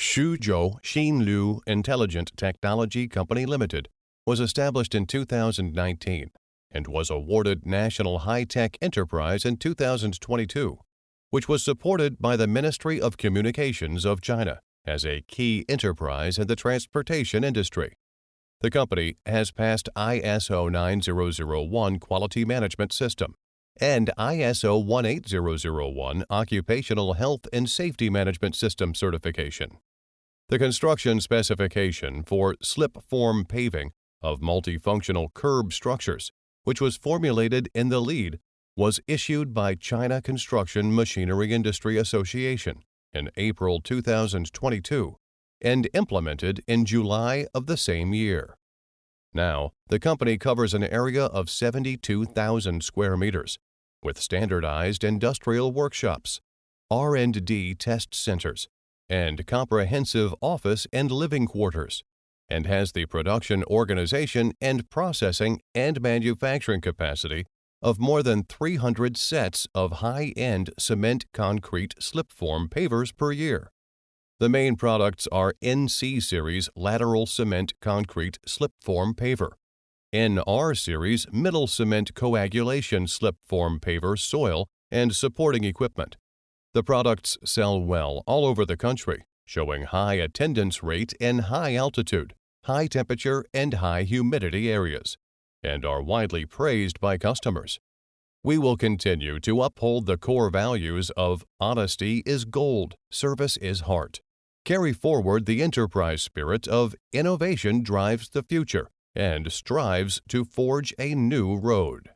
Xuzhou Xinlu Intelligent Technology Company Limited was established in 2019 and was awarded National High-Tech Enterprise in 2022, which was supported by the Ministry of Communications of China as a key enterprise in the transportation industry. The company has passed ISO 9001 Quality Management System and ISO 18001 Occupational Health and Safety Management System certification. The construction specification for slip-form paving of multifunctional curb structures, which was formulated in the lead, was issued by China Construction Machinery Industry Association in April 2022 and implemented in July of the same year. Now, the company covers an area of 72,000 square meters, with standardized industrial workshops, R&D test centers, and comprehensive office and living quarters, and has the production organization and processing and manufacturing capacity of more than 300 sets of high-end cement concrete slip-form pavers per year. The main products are NC Series lateral cement concrete slip-form paver, NR Series middle cement coagulation slip-form paver soil and supporting equipment. The products sell well all over the country, showing high attendance rate in high altitude, high temperature, and high humidity areas, and are widely praised by customers. We will continue to uphold the core values of honesty is gold, service is heart. Carry forward the enterprise spirit of innovation drives the future and strives to forge a new road.